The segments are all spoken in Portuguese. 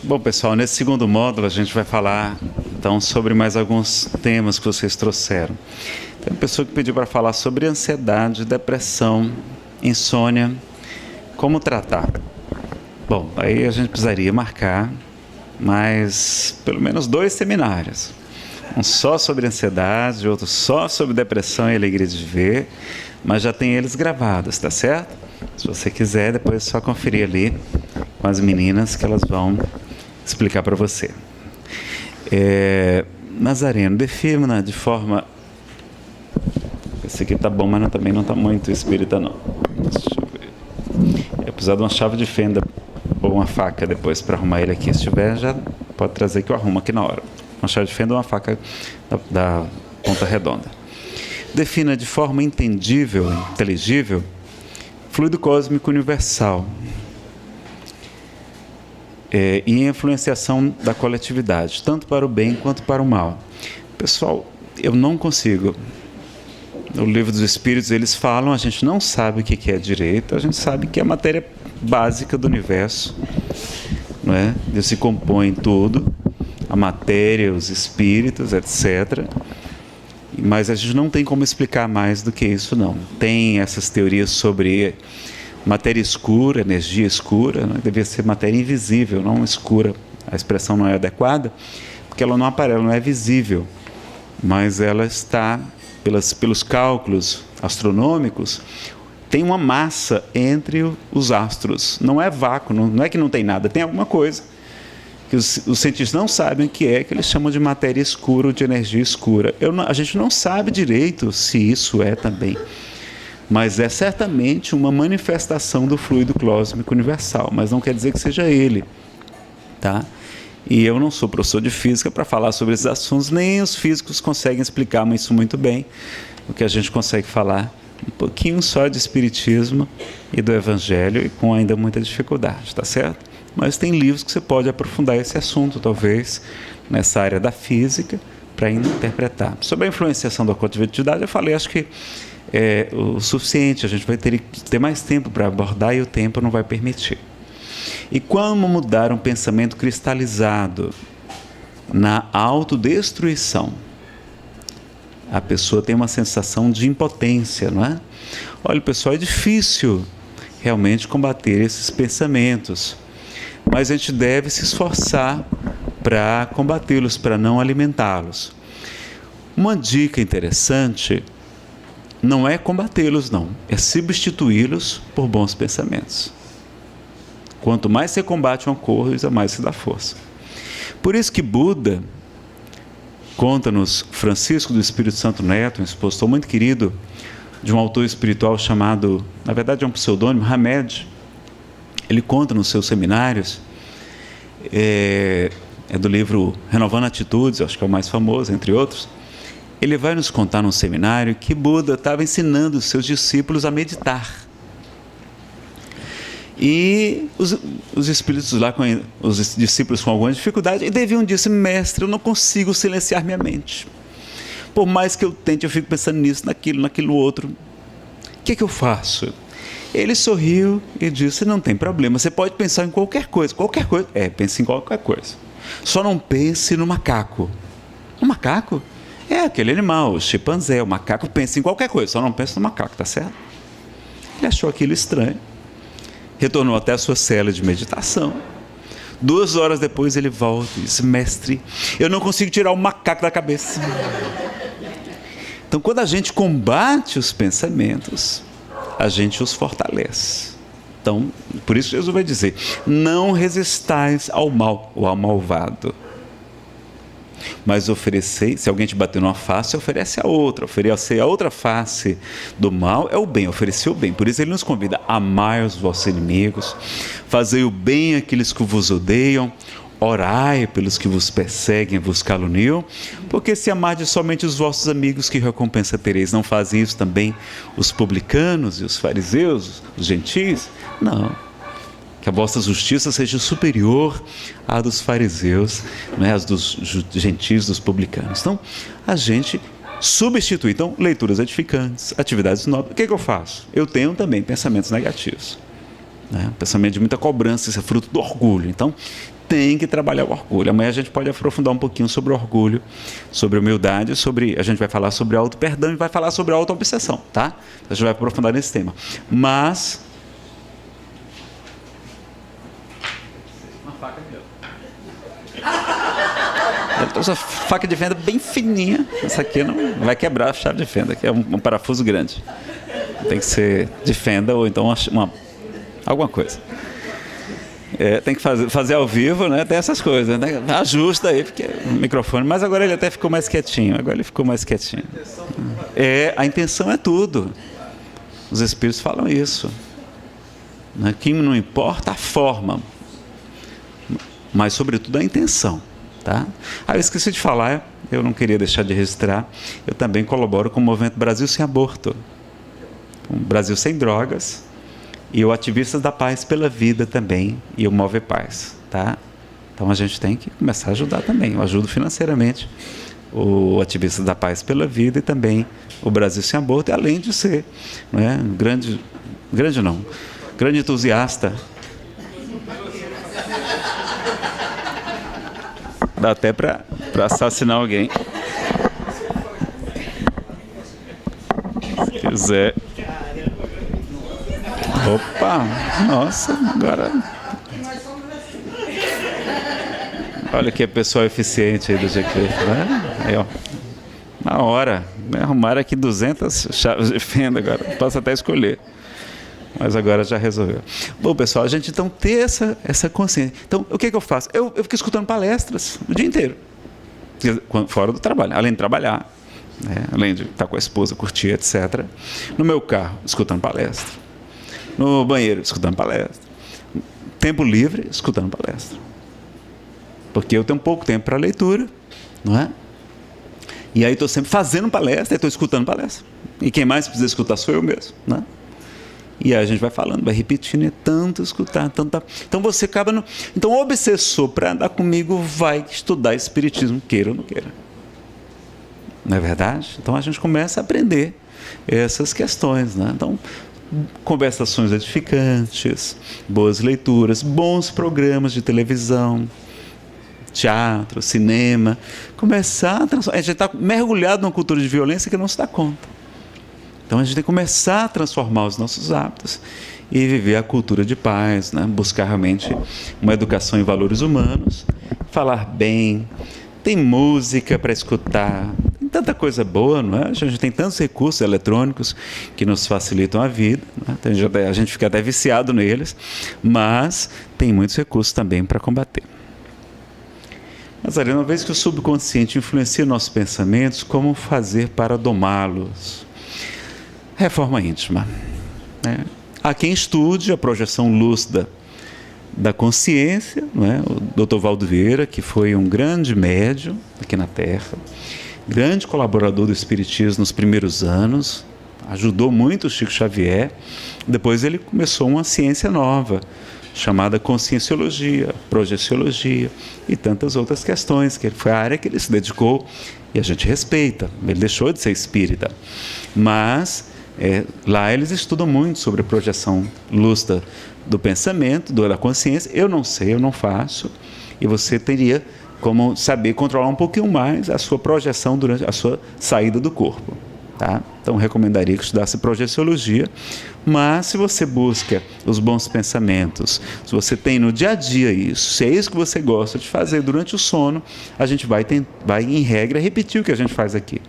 Bom, pessoal, nesse segundo módulo a gente vai falar então sobre mais alguns temas que vocês trouxeram. Tem uma pessoa que pediu para falar sobre ansiedade, depressão, insônia, como tratar. Bom, aí a gente precisaria marcar mais pelo menos 2 seminários. Um só sobre ansiedade, outro só sobre depressão e alegria de viver, mas já tem eles gravados, tá certo? Se você quiser, depois é só conferir ali com as meninas que elas vão explicar para você. Nazareno, defina de forma... Esse aqui tá bom, mas também não tá muito espírita, não. Deixa eu ver. Eu precisar de uma chave de fenda ou uma faca depois para arrumar ele aqui. Se tiver, já pode trazer que eu arrumo aqui na hora. Uma chave de fenda ou uma faca da ponta redonda. Defina de forma entendível, inteligível, fluido cósmico universal e influenciação da coletividade, tanto para o bem quanto para o mal. Pessoal, eu não consigo. No Livro dos Espíritos eles falam, a gente não sabe o que é direito, a gente sabe que é a matéria básica do universo, não é? Deus se compõe em tudo, a matéria, os espíritos, etc. Mas a gente não tem como explicar mais do que isso, não. Tem essas teorias sobre matéria escura, energia escura, né? Devia ser matéria invisível, não escura. A expressão não é adequada, porque ela não aparece, ela não é visível, mas ela está, pelos cálculos astronômicos, tem uma massa entre os astros. Não é vácuo, não é que não tem nada, tem alguma coisa que os cientistas não sabem o que é, que eles chamam de matéria escura ou de energia escura. A gente não sabe direito se isso é também, mas é certamente uma manifestação do fluido cósmico universal, mas não quer dizer que seja ele, tá? E eu não sou professor de física para falar sobre esses assuntos, nem os físicos conseguem explicar isso muito bem. O que a gente consegue falar um pouquinho só de espiritismo e do evangelho, e com ainda muita dificuldade, tá certo? Mas tem livros que você pode aprofundar esse assunto, talvez, nessa área da física, para interpretar. Sobre a influenciação da coletividade, eu falei, acho que é o suficiente, a gente vai ter mais tempo para abordar e o tempo não vai permitir. E como mudar um pensamento cristalizado na autodestruição? A pessoa tem uma sensação de impotência, não é? Olha, pessoal, é difícil realmente combater esses pensamentos, mas a gente deve se esforçar para combatê-los, para não alimentá-los. Uma dica interessante não é combatê-los, não, é substituí-los por bons pensamentos. Quanto mais você combate uma coisa, mais se dá força. Por isso que Buda, conta-nos Francisco do Espírito Santo Neto, um expositor muito querido de um autor espiritual chamado, na verdade é um pseudônimo, Hamed. Ele conta nos seus seminários, é do livro Renovando Atitudes, acho que é o mais famoso, entre outros. Ele vai nos contar num seminário que Buda estava ensinando os seus discípulos a meditar. E os espíritos lá, os discípulos com alguma dificuldade, e Deviam disse: mestre, eu não consigo silenciar minha mente. Por mais que eu tente, eu fico pensando nisso, naquilo outro. O que eu faço? Ele sorriu e disse: não tem problema, você pode pensar em qualquer coisa. Qualquer coisa? Pense em qualquer coisa. Só não pense no macaco. O macaco? É aquele animal, o chimpanzé, o macaco pensa em qualquer coisa, só não pensa no macaco, tá certo? Ele achou aquilo estranho. Retornou até a sua cela de meditação. 2 horas depois ele volta e diz: mestre, eu não consigo tirar o macaco da cabeça. Então, quando a gente combate os pensamentos, a gente os fortalece. Então, por isso Jesus vai dizer: não resistais ao mal ou ao malvado, mas oferecei. Se alguém te bater numa face, oferece a outra. Oferecer a outra face do mal é o bem, oferecer o bem. Por isso ele nos convida: amai os vossos inimigos, fazei o bem àqueles que vos odeiam, orai pelos que vos perseguem e vos caluniam, porque se amardes somente os vossos amigos, que recompensa tereis? Não fazem isso também os publicanos e os fariseus, os gentis? Não. Que a vossa justiça seja superior à dos fariseus, né, às dos gentis, dos publicanos. Então, a gente substitui. Então, leituras edificantes, atividades nobres. O que eu faço? Eu tenho também pensamentos negativos, né? Pensamento de muita cobrança, isso é fruto do orgulho. Então, tem que trabalhar o orgulho. Amanhã a gente pode aprofundar um pouquinho sobre o orgulho, sobre humildade, a gente vai falar sobre auto-perdão e vai falar sobre auto-obsessão, tá? A gente vai aprofundar nesse tema. Mas... uma faca de eu trouxe uma faca de fenda bem fininha. Essa aqui não vai quebrar a chave de fenda, que é um parafuso grande. Tem que ser de fenda ou então alguma coisa. Tem que fazer ao vivo, né? Tem essas coisas, né? Ajusta aí, porque o microfone. Mas agora ele até ficou mais quietinho. A intenção é tudo. Os Espíritos falam isso. Que não importa a forma, mas sobretudo a intenção. Tá? Eu esqueci de falar, eu não queria deixar de registrar, eu também colaboro com o movimento Brasil Sem Aborto, o Brasil Sem Drogas, e o Ativistas da Paz pela Vida também, e o Move Paz. Tá? Então a gente tem que começar a ajudar também. Eu ajudo financeiramente o Ativistas da Paz pela Vida e também o Brasil Sem Aborto, além de ser, né, grande entusiasta. Dá até para assassinar alguém. Se quiser. Opa! Nossa, agora. Olha que pessoal eficiente aí do GQ, né? Aí, ó. Na hora. Arrumaram aqui 200 chaves de fenda agora. Posso até escolher. Mas agora já resolveu. Bom, pessoal, a gente então ter essa consciência. Então, o que eu faço? Eu fico escutando palestras o dia inteiro. Fora do trabalho. Além de trabalhar, né? Além de estar com a esposa, curtir, etc. No meu carro, escutando palestra. No banheiro, escutando palestra. Tempo livre, escutando palestra. Porque eu tenho pouco tempo para leitura, não é? E aí estou sempre fazendo palestra e estou escutando palestra. E quem mais precisa escutar sou eu mesmo, né? E aí a gente vai falando, vai repetindo, é tanto escutar, tanto... Então você acaba... Então o obsessor, para andar comigo, vai estudar espiritismo, queira ou não queira. Não é verdade? Então a gente começa a aprender essas questões, né? Então, conversações edificantes, boas leituras, bons programas de televisão, teatro, cinema. Começar a transformar... A gente está mergulhado numa cultura de violência que não se dá conta. Então a gente tem que começar a transformar os nossos hábitos e viver a cultura de paz, né? Buscar realmente uma educação em valores humanos, falar bem, tem música para escutar, tem tanta coisa boa, não é? A gente tem tantos recursos eletrônicos que nos facilitam a vida, né? A gente fica até viciado neles, mas tem muitos recursos também para combater. Mas, uma vez que o subconsciente influencia nossos pensamentos, como fazer para domá-los? Reforma íntima. Né? Há quem estude a projeção lúcida da consciência, não é? O Dr. Valdo Vieira, que foi um grande médium aqui na Terra, grande colaborador do Espiritismo nos primeiros anos, ajudou muito o Chico Xavier. Depois ele começou uma ciência nova, chamada conscienciologia, projeciologia e tantas outras questões, que foi a área que ele se dedicou e a gente respeita. Ele deixou de ser espírita, mas lá eles estudam muito sobre a projeção lúcida do pensamento, da consciência. Eu não sei, eu não faço, e você teria como saber controlar um pouquinho mais a sua projeção durante a sua saída do corpo. Tá? Então, recomendaria que estudasse projeciologia, mas se você busca os bons pensamentos, se você tem no dia a dia isso, se é isso que você gosta de fazer durante o sono, a gente vai em regra, repetir o que a gente faz aqui.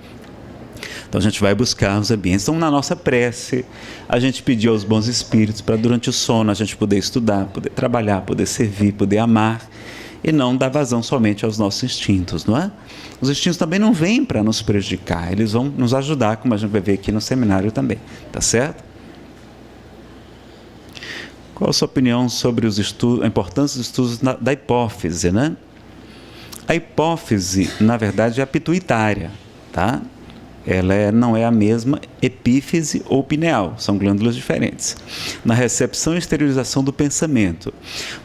Então, a gente vai buscar os ambientes. Então, na nossa prece, a gente pediu aos bons espíritos para, durante o sono, a gente poder estudar, poder trabalhar, poder servir, poder amar, e não dar vazão somente aos nossos instintos, não é? Os instintos também não vêm para nos prejudicar, eles vão nos ajudar, como a gente vai ver aqui no seminário também, tá certo? Qual a sua opinião sobre os estudos, a importância dos estudos da hipófise, né? A hipófise, na verdade, é a pituitária, tá? Ela não é a mesma epífise ou pineal, são glândulas diferentes. Na recepção e exteriorização do pensamento.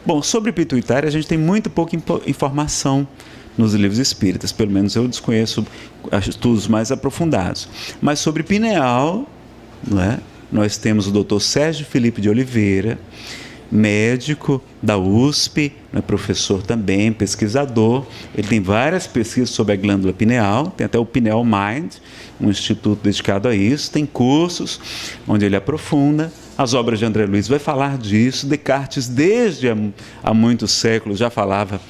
Bom, sobre pituitária a gente tem muito pouca informação nos livros espíritas, pelo menos eu desconheço estudos mais aprofundados. Mas sobre pineal, não é? Nós temos o Dr. Sérgio Felipe de Oliveira, médico da USP, professor também, pesquisador. Ele tem várias pesquisas sobre a glândula pineal, tem até o Pineal Mind, um instituto dedicado a isso, tem cursos onde ele aprofunda. As obras de André Luiz vai falar disso. Descartes, desde há muitos séculos, já falava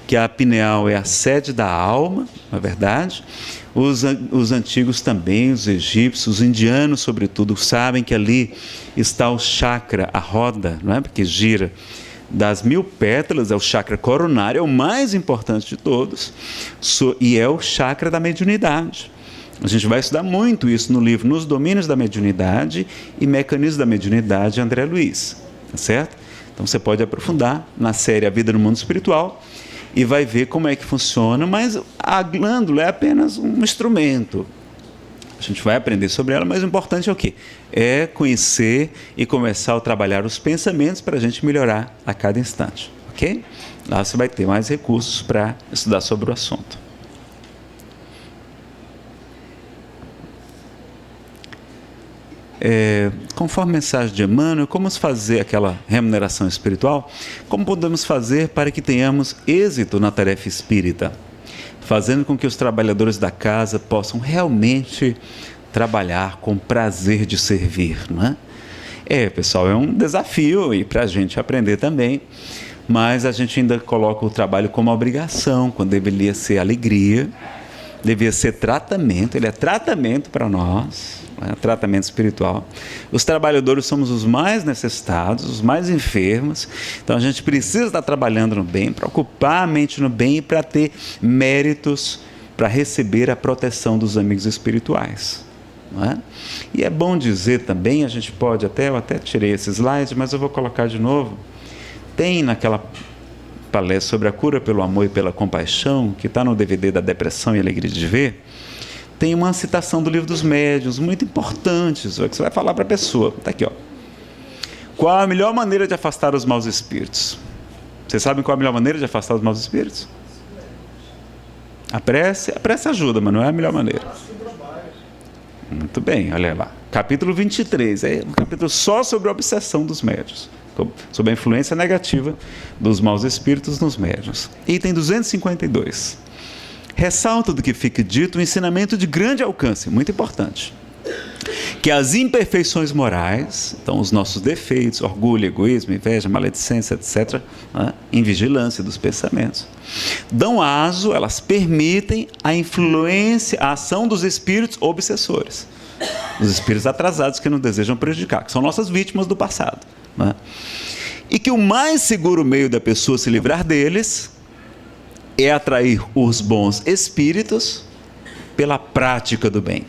que a pineal é a sede da alma, não é verdade? Os antigos também, os egípcios, os indianos, sobretudo, sabem que ali está o chakra, a roda, não é? Porque gira das 1000 pétalas, é o chakra coronário, é o mais importante de todos, e é o chakra da mediunidade. A gente vai estudar muito isso no livro Nos Domínios da Mediunidade e Mecanismos da Mediunidade, de André Luiz, tá certo? Então você pode aprofundar na série A Vida no Mundo Espiritual e vai ver como é que funciona, mas a glândula é apenas um instrumento. A gente vai aprender sobre ela, mas o importante é o quê? É conhecer e começar a trabalhar os pensamentos para a gente melhorar a cada instante, ok? Lá você vai ter mais recursos para estudar sobre o assunto. Conforme a mensagem de Emmanuel, como fazer aquela remuneração espiritual? Como podemos fazer para que tenhamos êxito na tarefa espírita? Fazendo com que os trabalhadores da casa possam realmente trabalhar com prazer de servir, não é? Pessoal, é um desafio e para a gente aprender também, mas a gente ainda coloca o trabalho como obrigação, quando deveria ser alegria, devia ser tratamento. Ele é tratamento para nós, tratamento espiritual. Os trabalhadores somos os mais necessitados, os mais enfermos, então a gente precisa estar trabalhando no bem, para ocupar a mente no bem e para ter méritos para receber a proteção dos amigos espirituais, não é? E é bom dizer também, a gente pode eu até tirei esse slide, mas eu vou colocar de novo, tem naquela palestra sobre a cura pelo amor e pela compaixão, que está no DVD da Depressão e Alegria de Viver, tem uma citação do Livro dos Médiuns, muito importante, que você vai falar para a pessoa. Está aqui, ó. Qual a melhor maneira de afastar os maus espíritos? Vocês sabem qual a melhor maneira de afastar os maus espíritos? A prece ajuda, mas não é a melhor maneira. Muito bem, olha lá. Capítulo 23, é um capítulo só sobre a obsessão dos médiuns, sobre a influência negativa dos maus espíritos nos médiuns. Item 252. Ressalta do que fica dito um ensinamento de grande alcance, muito importante, que as imperfeições morais, então os nossos defeitos, orgulho, egoísmo, inveja, maledicência, etc., invigilância dos pensamentos, dão aso, elas permitem a influência, a ação dos espíritos obsessores, os espíritos atrasados que não desejam prejudicar, que são nossas vítimas do passado, e que o mais seguro meio da pessoa se livrar deles é atrair os bons espíritos pela prática do bem.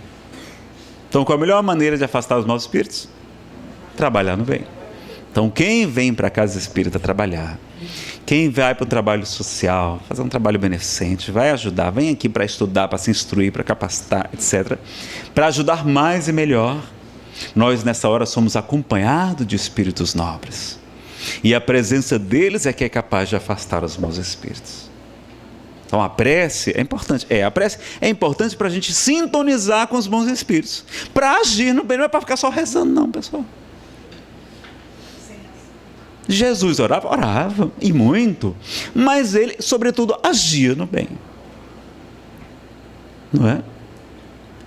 Então, qual a melhor maneira de afastar os maus espíritos? Trabalhar no bem. Então, quem vem para a casa espírita trabalhar, quem vai para o trabalho social, fazer um trabalho beneficente, vai ajudar, vem aqui para estudar, para se instruir, para capacitar, etc., para ajudar mais e melhor, nós nessa hora somos acompanhados de espíritos nobres. E a presença deles é que é capaz de afastar os maus espíritos. Então a prece é importante. A prece é importante para a gente sintonizar com os bons espíritos. Para agir no bem, não é para ficar só rezando, não, pessoal. Jesus orava, e muito, mas ele, sobretudo, agia no bem. Não é?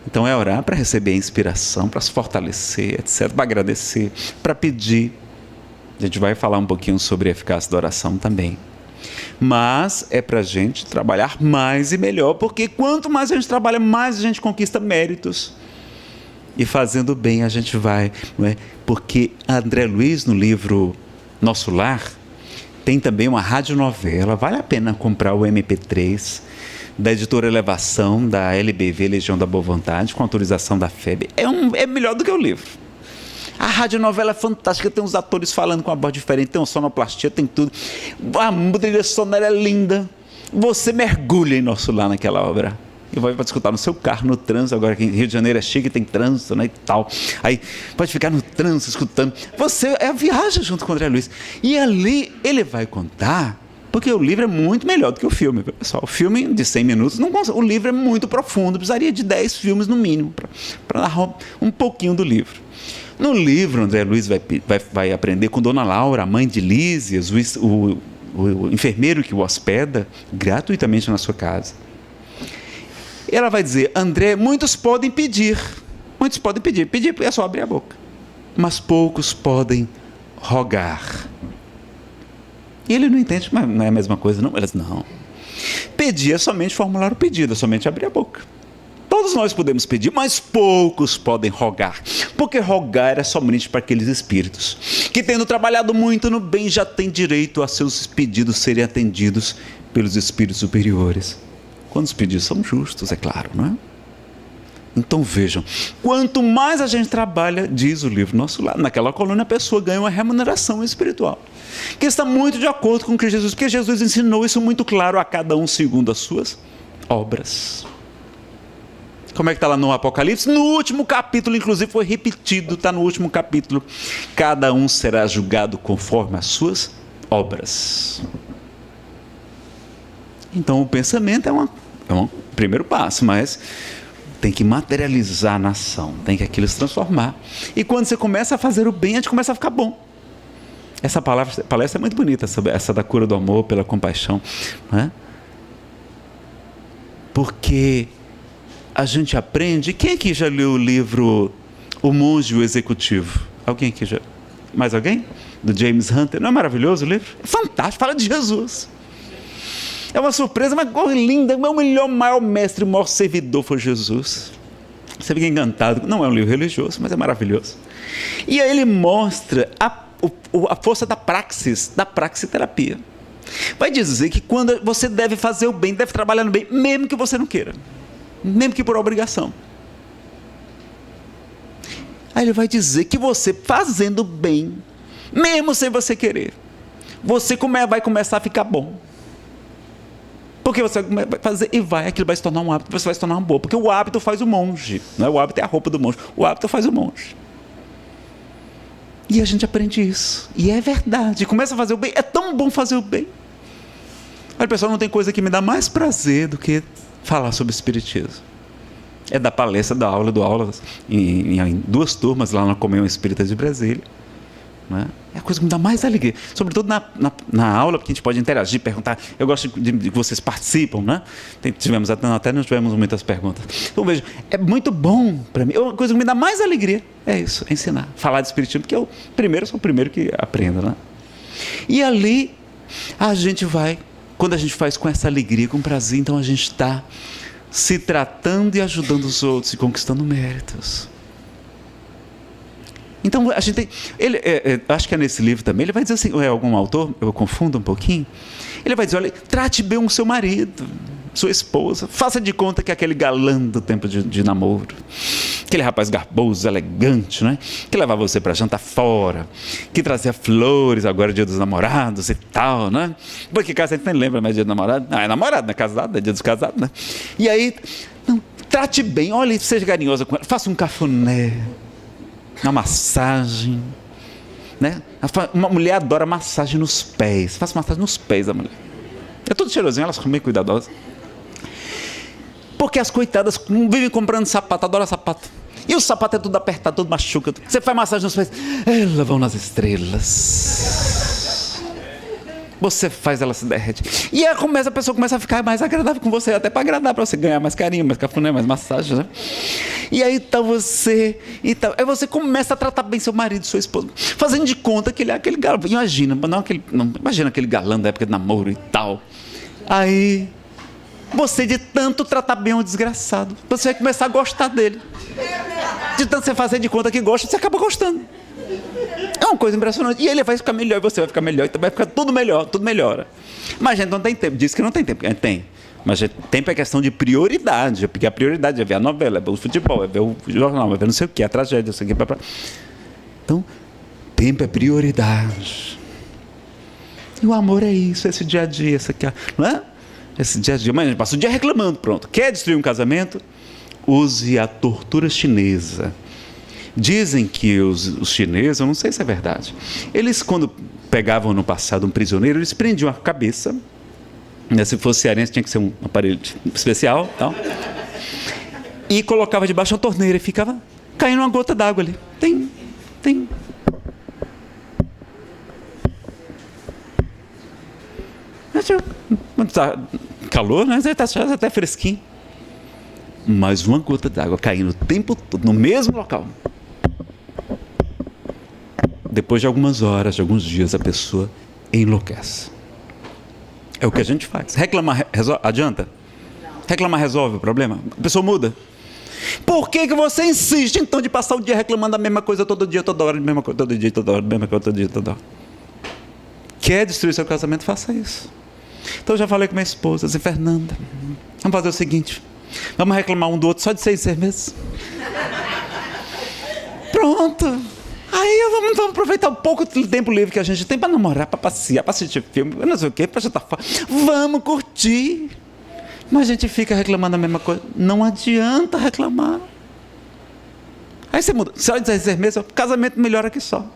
Então é orar para receber a inspiração, para se fortalecer, etc., para agradecer, para pedir. A gente vai falar um pouquinho sobre a eficácia da oração também. Mas é para a gente trabalhar mais e melhor, porque quanto mais a gente trabalha, mais a gente conquista méritos. E fazendo bem a gente vai, não é? Porque André Luiz, no livro Nosso Lar, tem também uma radionovela, vale a pena comprar o MP3, da editora Elevação, da LBV, Legião da Boa Vontade, com autorização da FEB. É melhor do que o livro. A radionovela é fantástica, tem uns atores falando com uma voz diferente, tem uma sonoplastia, tem tudo. A trilha sonora é linda. Você mergulha em Nosso Lar naquela obra. E vai escutar no seu carro, no trânsito, agora que em Rio de Janeiro é chique, tem trânsito, né, e tal. Aí pode ficar no trânsito escutando. Você viaja junto com o André Luiz. E ali ele vai contar, porque o livro é muito melhor do que o filme, pessoal. O filme de 100 minutos, o livro é muito profundo, precisaria de 10 filmes no mínimo, para narrar um pouquinho do livro. No livro, André Luiz vai aprender com Dona Laura, a mãe de Lísias, o enfermeiro que o hospeda gratuitamente na sua casa. Ela vai dizer: André, muitos podem pedir, pedir é só abrir a boca, mas poucos podem rogar. E ele não entende, mas não é a mesma coisa, não? Elas, não. Pedir é somente formular o pedido, é somente abrir a boca. Todos nós podemos pedir, mas poucos podem rogar, porque rogar é somente para aqueles espíritos que, tendo trabalhado muito no bem, já têm direito a seus pedidos serem atendidos pelos espíritos superiores. Quando os pedidos são justos, é claro, não é? Então vejam, quanto mais a gente trabalha, diz o livro Nosso Lar, naquela coluna a pessoa ganha uma remuneração espiritual, que está muito de acordo com o que Jesus, porque Jesus ensinou isso muito claro a cada um segundo as suas obras. Como é que está lá no Apocalipse? No último capítulo, inclusive, foi repetido, está no último capítulo. Cada um será julgado conforme as suas obras. Então o pensamento é um primeiro passo, mas tem que materializar na ação, tem que aquilo se transformar. E quando você começa a fazer o bem, a gente começa a ficar bom. Essa palestra é muito bonita, essa da cura do amor pela compaixão, não é? Porque a gente aprende. Quem aqui já leu o livro O Monge e o Executivo? Alguém aqui já? Mais alguém? Do James Hunter. Não é maravilhoso o livro? É fantástico, fala de Jesus. É uma surpresa, mas coisa linda. O meu maior mestre, o maior servidor foi Jesus. Você fica encantado. Não é um livro religioso, mas é maravilhoso. E aí ele mostra a força da praxiterapia. Vai dizer que quando você deve fazer o bem, deve trabalhar no bem, mesmo que você não queira. Mesmo que por obrigação. Aí ele vai dizer que você fazendo bem, mesmo sem você querer, você vai começar a ficar bom. Porque você vai fazer e aquilo vai se tornar um hábito, você vai se tornar uma boa. Porque o hábito faz o monge, não é? O hábito é a roupa do monge, o hábito faz o monge. E a gente aprende isso. E é verdade, começa a fazer o bem, é tão bom fazer o bem. Olha, pessoal, não tem coisa que me dá mais prazer do que falar sobre espiritismo. É dar palestra, dar aula, em 2 turmas lá na Comunhão Espírita de Brasília. Né? É a coisa que me dá mais alegria, sobretudo na aula, porque a gente pode interagir, perguntar. Eu gosto de que vocês participam, né? Até não tivemos muitas perguntas. Então veja, é muito bom para mim. A coisa que me dá mais alegria é isso, é ensinar, falar de espiritismo, porque eu sou o primeiro que aprendo, né? E ali a gente vai, quando a gente faz com essa alegria, com prazer, então a gente está se tratando e ajudando os outros e conquistando méritos. Então a gente tem, acho que é nesse livro também, ele vai dizer assim, é algum autor, eu confundo um pouquinho, ele vai dizer, olha, trate bem o seu marido, sua esposa, faça de conta que é aquele galã do tempo de namoro, aquele rapaz garboso, elegante, né? Que levava você para jantar fora, que trazia flores, agora dia dos namorados e tal, né? Porque casa a gente nem lembra mais dia do namorado, não, é namorado, não é casado, é dia dos casados, né? E aí, não, trate bem, olha, seja carinhosa com ela, faça um cafuné, uma massagem, né? Uma mulher adora massagem nos pés, faça massagem nos pés da mulher, é tudo cheirosinho, elas são meio cuidadosas, porque as coitadas vivem comprando sapato, adoram sapato, e o sapato é tudo apertado, tudo machuca, você faz massagem nos pés, elas vão nas estrelas, você faz, ela se derrete, e aí a pessoa começa a ficar mais agradável com você, até para agradar, para você ganhar mais carinho, mais cafuné, mais massagem, né? E aí então aí você começa a tratar bem seu marido, sua esposa, fazendo de conta que ele é aquele galã, imagina aquele galã da época de namoro e tal, aí você de tanto tratar bem um desgraçado, você vai começar a gostar dele, de tanto você fazer de conta que gosta, você acaba gostando. É uma coisa impressionante. E ele vai ficar melhor, e você vai ficar melhor, então vai ficar tudo melhor, tudo melhora. Mas a gente não tem tempo, diz que não tem tempo, a gente tem. Mas tempo é questão de prioridade, porque a prioridade é ver a novela, é ver o futebol, é ver o jornal, é ver não sei o que, a tragédia, não sei o que. Então, tempo é prioridade. E o amor é isso, esse dia a dia, não é? Esse dia a dia, mas a gente passa o dia reclamando, pronto. Quer destruir um casamento? Use a tortura chinesa. Dizem que os chineses, eu não sei se é verdade, eles quando pegavam no passado um prisioneiro, eles prendiam a cabeça, né, se fosse cearense tinha que ser um aparelho especial, tal, e colocava debaixo de uma torneira e ficava caindo uma gota d'água ali. Tem. Está calor, né? Está até fresquinho. Mas uma gota d'água caindo o tempo todo, no mesmo local. Depois de algumas horas, de alguns dias, a pessoa enlouquece. É o que a gente faz. Reclamar adianta? Reclamar resolve o problema? A pessoa muda. Por que você insiste, então, de passar o dia reclamando a mesma coisa todo dia, toda hora, a mesma coisa todo dia, toda hora, a mesma coisa todo dia, toda hora? Quer destruir seu casamento? Faça isso. Então, eu já falei com minha esposa, disse, Fernanda, vamos fazer o seguinte, vamos reclamar um do outro só de 6 meses. Pronto. Aí vamos aproveitar o pouco tempo livre que a gente tem para namorar, para passear, para assistir filme, não sei o quê, para jantar fora. Vamos curtir. Mas a gente fica reclamando a mesma coisa. Não adianta reclamar. Aí você muda. Só de 6 meses, o casamento melhora aqui só.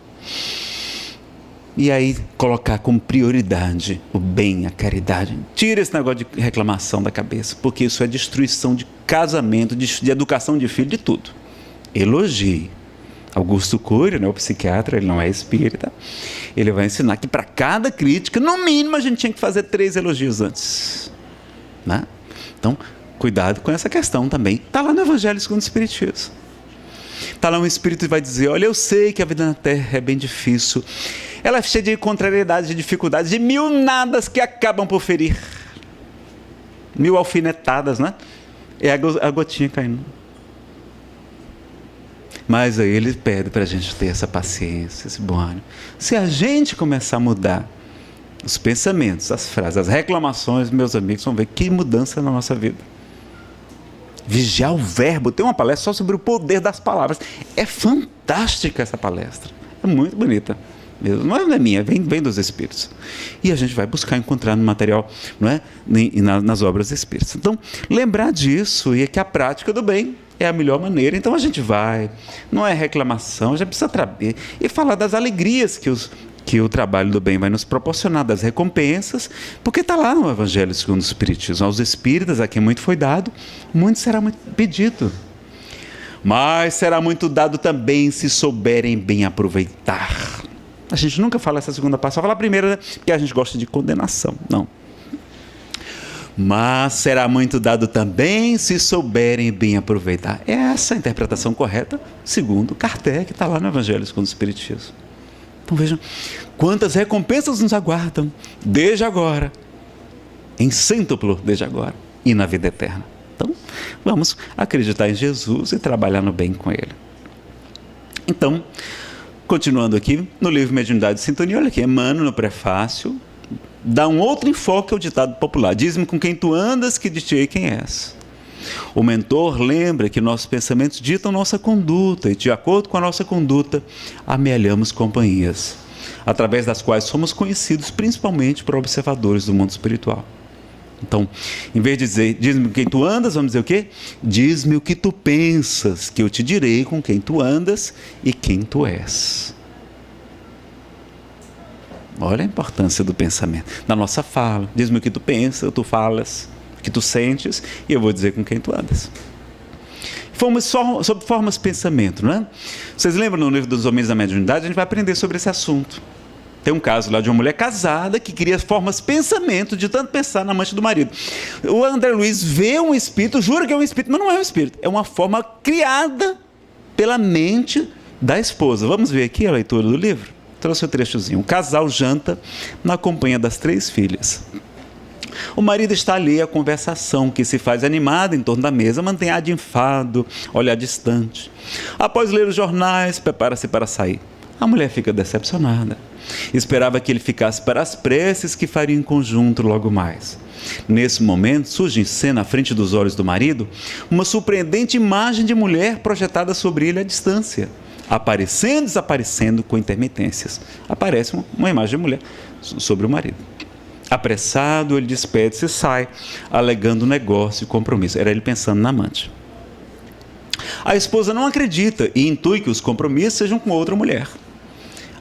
E aí, colocar como prioridade o bem, a caridade. Tira esse negócio de reclamação da cabeça, porque isso é destruição de casamento, de educação de filho, de tudo. Elogie. Augusto Cury, né, o psiquiatra, ele não é espírita, ele vai ensinar que para cada crítica, no mínimo, a gente tinha que fazer 3 elogios antes. Né? Então, cuidado com essa questão também. Está lá no Evangelho segundo o Espiritismo. Está lá um espírito que vai dizer, olha, eu sei que a vida na Terra é bem difícil, ela é cheia de contrariedades, de dificuldades, de 1000 nadas que acabam por ferir. 1000 alfinetadas, né? É a gotinha caindo. Mas aí ele pede para a gente ter essa paciência, esse bom ânimo. Se a gente começar a mudar os pensamentos, as frases, as reclamações, meus amigos, vão ver que mudança na nossa vida. Vigiar o verbo. Tem uma palestra só sobre o poder das palavras. É fantástica essa palestra. É muito bonita. Não é minha, vem dos Espíritos. E a gente vai buscar encontrar no material, não é? Nas obras espíritas. Então, lembrar disso e é que a prática do bem é a melhor maneira. Então a gente vai, não é reclamação, a gente precisa trazer e falar das alegrias que o trabalho do bem vai nos proporcionar, das recompensas, porque está lá no Evangelho segundo o Espiritismo. Aos espíritas, a quem muito foi dado, muito será muito pedido. Mas será muito dado também se souberem bem aproveitar. A gente nunca fala essa segunda parte, só fala a primeira, né? Porque a gente gosta de condenação. Não. Mas será muito dado também se souberem bem aproveitar. É essa a interpretação correta, segundo Kardec, que está lá no Evangelho segundo o Espiritismo. Então vejam, quantas recompensas nos aguardam, desde agora, em cêntuplo desde agora, e na vida eterna. Então, vamos acreditar em Jesus e trabalhar no bem com Ele. Então, continuando aqui, no livro Mediunidade e Sintonia, olha aqui, Emmanuel, no prefácio, dá um outro enfoque ao ditado popular. Diz-me com quem tu andas, que dir-te-ei quem és. O mentor lembra que nossos pensamentos ditam nossa conduta e, de acordo com a nossa conduta, amealhamos companhias, através das quais somos conhecidos principalmente por observadores do mundo espiritual. Então, em vez de dizer, diz-me com quem tu andas, vamos dizer o quê? Diz-me o que tu pensas, que eu te direi com quem tu andas e quem tu és. Olha a importância do pensamento. Na nossa fala, diz-me o que tu pensas, tu falas, o que tu sentes, e eu vou dizer com quem tu andas. Fomos só sobre formas de pensamento, não é? Vocês lembram no livro dos Homens da Mediunidade? A gente vai aprender sobre esse assunto. Tem um caso lá de uma mulher casada que queria formas de pensamento, de tanto pensar na amante do marido. O André Luiz vê um espírito, jura que é um espírito, mas não é um espírito. É uma forma criada pela mente da esposa. Vamos ver aqui a leitura do livro? Trouxe o trechozinho. Um casal janta na companhia das 3 filhas. O marido está ali à conversação, que se faz animada em torno da mesa, mantém ar de enfado, olhar distante. Após ler os jornais, prepara-se para sair. A mulher fica decepcionada. Esperava que ele ficasse para as preces que fariam em conjunto logo mais. Nesse momento, surge em cena, à frente dos olhos do marido, uma surpreendente imagem de mulher projetada sobre ele à distância, aparecendo e desaparecendo com intermitências. Aparece uma imagem de mulher sobre o marido. Apressado, ele despede-se e sai, alegando negócio e compromisso. Era ele pensando na amante. A esposa não acredita e intui que os compromissos sejam com outra mulher.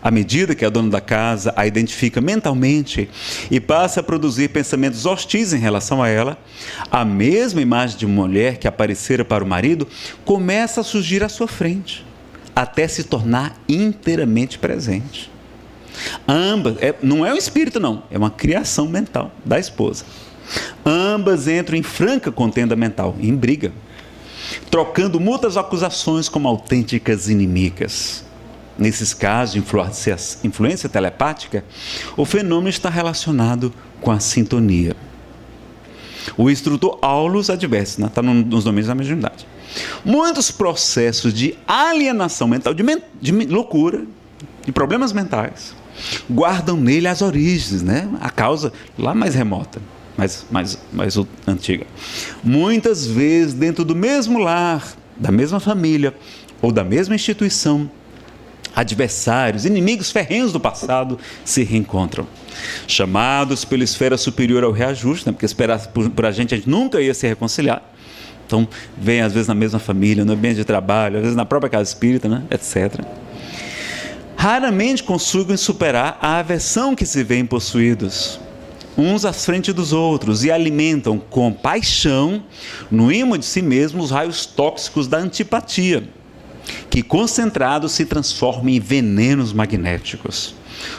À medida que a dona da casa a identifica mentalmente e passa a produzir pensamentos hostis em relação a ela, a mesma imagem de mulher que aparecera para o marido começa a surgir à sua frente. até se tornar inteiramente presente. Ambas, não é um espírito não, é uma criação mental da esposa. Ambas entram em franca contenda mental, em briga, trocando muitas acusações como autênticas inimigas. Nesses casos de influência telepática, o fenômeno está relacionado com a sintonia. O instrutor Aulus adverte, está nos domínios da mediunidade. Muitos processos de alienação mental, de loucura, de problemas mentais, guardam nele as origens, né? A causa lá mais remota, mais antiga. Muitas vezes dentro do mesmo lar, da mesma família ou da mesma instituição, adversários, inimigos ferrenhos do passado se reencontram. Chamados pela esfera superior ao reajuste, né? Porque esperar por a gente nunca ia se reconciliar. Então, vem às vezes na mesma família, no ambiente de trabalho, às vezes na própria casa espírita, né? Etc. Raramente conseguem superar a aversão que se vêem possuídos, uns à frente dos outros, e alimentam com paixão, no ímã de si mesmos, os raios tóxicos da antipatia, que concentrados se transformam em venenos magnéticos,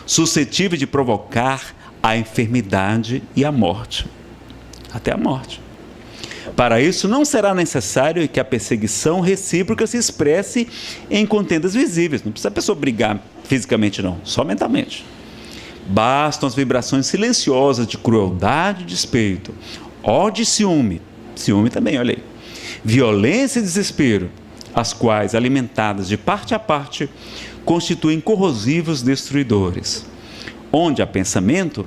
suscetíveis de provocar a enfermidade e a morte, até a morte. Para isso, não será necessário que a perseguição recíproca se expresse em contendas visíveis. Não precisa a pessoa brigar fisicamente, não, só mentalmente. Bastam as vibrações silenciosas de crueldade e despeito, ódio e ciúme também, olha aí, violência e desespero, as quais, alimentadas de parte a parte, constituem corrosivos destruidores. Onde há pensamento,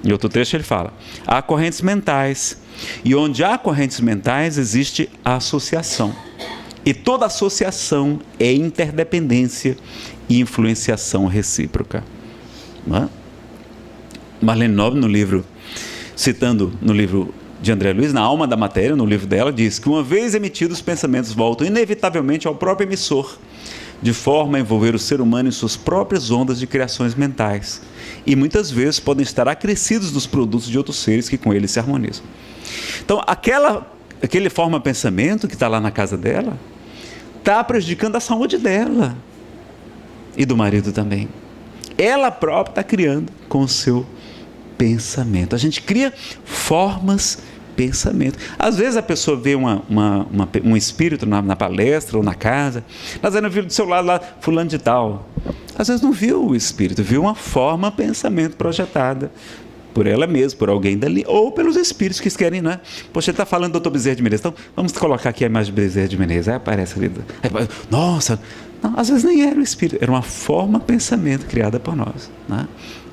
em outro trecho ele fala, há correntes mentais, e onde há correntes mentais existe a associação. E toda associação é interdependência e influenciação recíproca. Não é? Marlene Nobre, no livro, citando no livro de André Luiz, na Alma da Matéria, no livro dela, diz que uma vez emitidos, os pensamentos voltam inevitavelmente ao próprio emissor, de forma a envolver o ser humano em suas próprias ondas de criações mentais, e muitas vezes podem estar acrescidos dos produtos de outros seres que com eles se harmonizam. Então, aquele forma pensamento que está lá na casa dela, está prejudicando a saúde dela e do marido também. Ela própria está criando com o seu pensamento. A gente cria formas pensamento. Às vezes a pessoa vê um espírito na palestra ou na casa, às vezes viu do seu lado lá, fulano de tal. Às vezes não viu o espírito, viu uma forma pensamento projetada por ela mesma, por alguém dali, ou pelos espíritos que querem, né? Poxa, ele está falando do Dr. Bezerra de Menezes, então vamos colocar aqui a imagem de Bezerra de Menezes. Aí aparece ali, nossa, não, às vezes nem era o espírito, era uma forma pensamento criada por nós, né?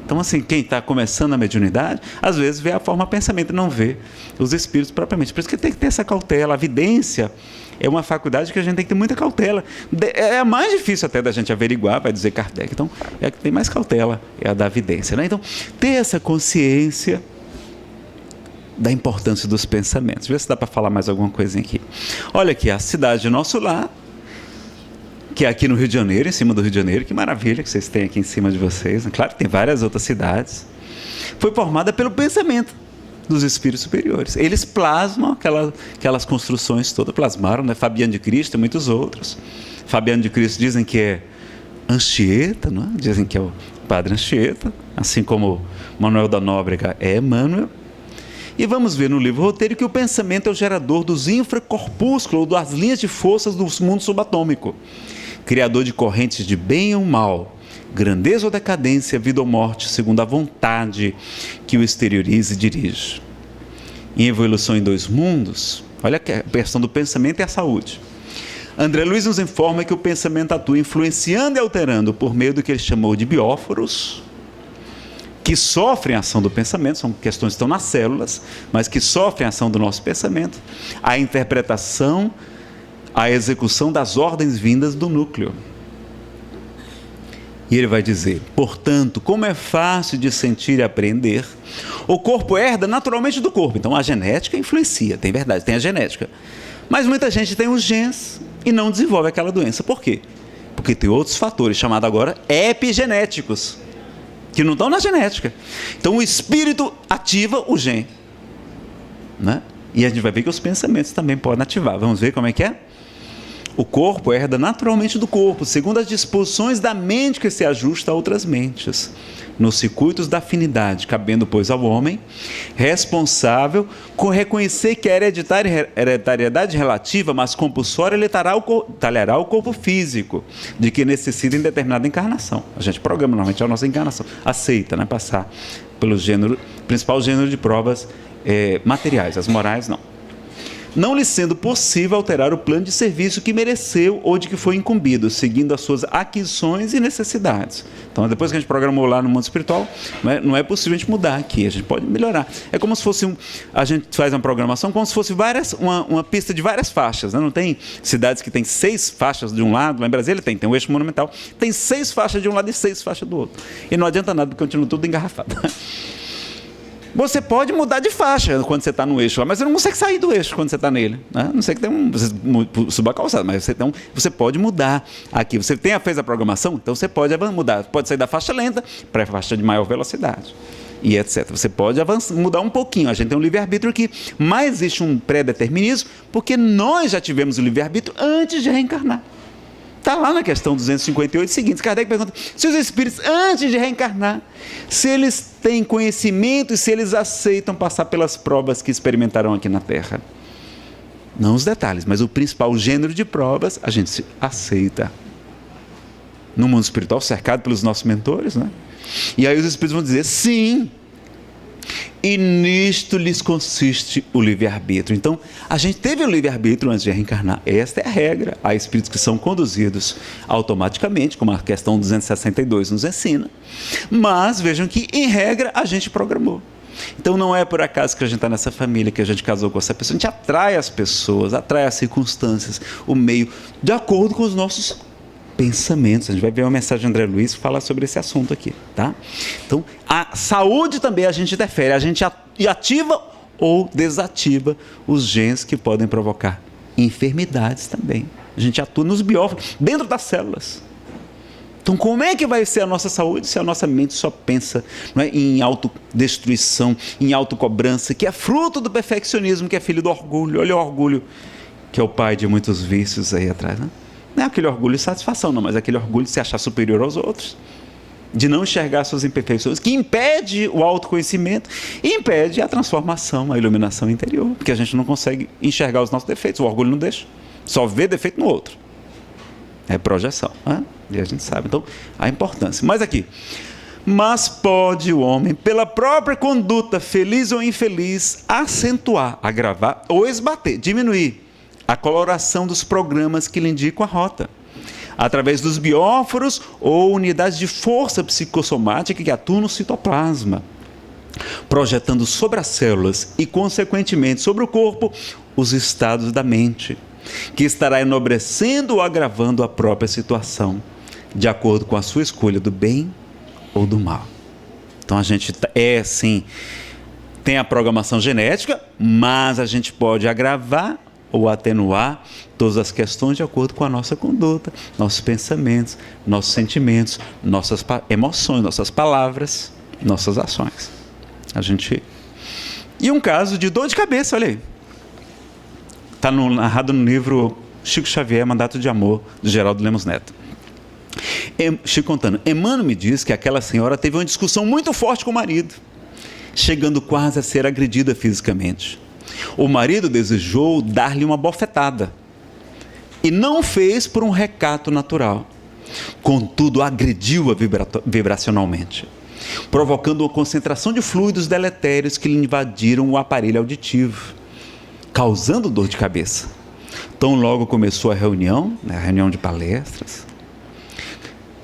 Então, assim, quem está começando a mediunidade, às vezes vê a forma pensamento e não vê os espíritos propriamente. Por isso que tem que ter essa cautela. A vidência é uma faculdade que a gente tem que ter muita cautela. É a mais difícil até da gente averiguar, vai dizer Kardec. Então, é a que tem mais cautela, é a da vidência, né? Então, ter essa consciência da importância dos pensamentos. Vê se dá para falar mais alguma coisinha aqui. Olha aqui, a cidade de nosso lar, que é aqui no Rio de Janeiro, em cima do Rio de Janeiro, que maravilha que vocês têm aqui em cima de vocês. Claro que tem várias outras cidades. Foi formada pelo pensamento dos espíritos superiores. Eles plasmam aquelas construções todas, plasmaram, né? Fabiano de Cristo e muitos outros. Fabiano de Cristo dizem que é Anchieta, não é? Dizem que é o padre Anchieta, assim como Manuel da Nóbrega é Emmanuel. E vamos ver no livro roteiro que o pensamento é o gerador dos infracorpúsculos, ou das linhas de forças do mundo subatômico, criador de correntes de bem ou mal, grandeza ou decadência, vida ou morte, segundo a vontade que o exterioriza e dirige. Em Evolução em Dois Mundos, olha a questão do pensamento e a saúde. André Luiz nos informa que o pensamento atua influenciando e alterando por meio do que ele chamou de bióforos, que sofrem a ação do pensamento, são questões que estão nas células, mas que sofrem a ação do nosso pensamento, a interpretação, a execução das ordens vindas do núcleo. E ele vai dizer, portanto, como é fácil de sentir e aprender, o corpo herda naturalmente do corpo. Então a genética influencia, tem verdade, tem a genética. Mas muita gente tem os genes e não desenvolve aquela doença. Por quê? Porque tem outros fatores, chamados agora epigenéticos, que não estão na genética. Então o espírito ativa o gene, né? E a gente vai ver que os pensamentos também podem ativar. Vamos ver como é que é? O corpo herda naturalmente do corpo, segundo as disposições da mente que se ajusta a outras mentes, nos circuitos da afinidade, cabendo, pois, ao homem, responsável com reconhecer que a hereditariedade relativa, mas compulsória, lhe talhará o corpo físico, de que necessita em determinada encarnação. A gente programa normalmente a nossa encarnação, aceita, né, passar pelo principal gênero de provas materiais, as morais não. Não lhe sendo possível alterar o plano de serviço que mereceu ou de que foi incumbido, seguindo as suas aquisições e necessidades. Então, depois que a gente programou lá no mundo espiritual, não é possível a gente mudar aqui, a gente pode melhorar. É como se fosse, a gente faz uma programação como se fosse uma pista de várias faixas, né? Não tem cidades que tem 6 faixas de um lado, lá em Brasília tem um eixo monumental, tem 6 faixas de um lado e 6 faixas do outro. E não adianta nada, porque continua tudo engarrafado. Você pode mudar de faixa quando você está no eixo lá, mas você não consegue sair do eixo quando você está nele, né? Não sei que você suba a calçada, mas você pode mudar aqui. Você fez a programação, então você pode mudar. Pode sair da faixa lenta para a faixa de maior velocidade, e etc. Você pode mudar um pouquinho. A gente tem um livre-arbítrio aqui, mas existe um pré-determinismo, porque nós já tivemos o livre-arbítrio antes de reencarnar. Está lá na questão 258 seguinte, Kardec pergunta se os espíritos, antes de reencarnar, se eles têm conhecimento e se eles aceitam passar pelas provas que experimentaram aqui na Terra. Não os detalhes, mas o principal gênero de provas a gente aceita. No mundo espiritual, cercado pelos nossos mentores, né? E aí os espíritos vão dizer, sim, e nisto lhes consiste o livre-arbítrio. Então, a gente teve o livre-arbítrio antes de reencarnar. Esta é a regra. Há espíritos que são conduzidos automaticamente, como a questão 262 nos ensina. Mas, vejam que, em regra, a gente programou. Então, não é por acaso que a gente está nessa família, que a gente casou com essa pessoa. A gente atrai as pessoas, atrai as circunstâncias, o meio, de acordo com os nossos pensamentos. A gente vai ver uma mensagem de André Luiz que fala sobre esse assunto aqui, tá? Então, a saúde também a gente interfere, a gente ativa ou desativa os genes que podem provocar enfermidades também. A gente atua nos biófagos, dentro das células. Então, como é que vai ser a nossa saúde se a nossa mente só pensa, não é, em autodestruição, em autocobrança, que é fruto do perfeccionismo, que é filho do orgulho? Olha o orgulho, que é o pai de muitos vícios aí atrás, né? Não é aquele orgulho de satisfação, não, mas é aquele orgulho de se achar superior aos outros, de não enxergar suas imperfeições, que impede o autoconhecimento e impede a transformação, a iluminação interior, porque a gente não consegue enxergar os nossos defeitos, o orgulho não deixa, só vê defeito no outro. É projeção, né? E a gente sabe, então, a importância. Mas aqui, mas pode o homem, pela própria conduta, feliz ou infeliz, acentuar, agravar ou esbater, diminuir a coloração dos programas que lhe indicam a rota, através dos bióforos ou unidades de força psicossomática que atuam no citoplasma, projetando sobre as células e, consequentemente, sobre o corpo, os estados da mente, que estará enobrecendo ou agravando a própria situação, de acordo com a sua escolha do bem ou do mal. Então, a gente sim, tem a programação genética, mas a gente pode agravar ou atenuar todas as questões de acordo com a nossa conduta, nossos pensamentos, nossos sentimentos, nossas emoções, nossas palavras, nossas ações. E um caso de dor de cabeça, olha aí. Está narrado no livro Chico Xavier, Mandato de Amor, de Geraldo Lemos Neto. Chico contando, Emmanuel me diz que aquela senhora teve uma discussão muito forte com o marido, chegando quase a ser agredida fisicamente. O marido desejou dar-lhe uma bofetada e não fez por um recato natural. Contudo, agrediu-a vibracionalmente, provocando uma concentração de fluidos deletérios que lhe invadiram o aparelho auditivo, causando dor de cabeça. Tão logo começou a reunião, a reunião de palestras,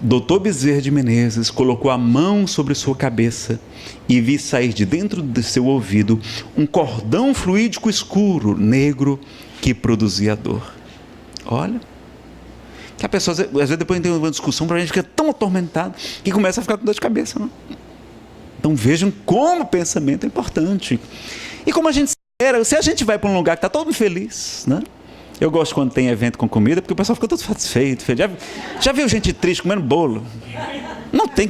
Dr. Bezerra de Menezes colocou a mão sobre sua cabeça e vi sair de dentro de seu ouvido um cordão fluídico escuro, negro, que produzia dor. Olha, que a pessoa, às vezes, depois de uma discussão, a gente fica tão atormentado que começa a ficar com dor de cabeça, não? Então vejam como o pensamento é importante. E como a gente espera, se a gente vai para um lugar que está todo mundo feliz, né? Eu gosto quando tem evento com comida, porque o pessoal fica todo satisfeito. Já viu gente triste comendo bolo? Não tem,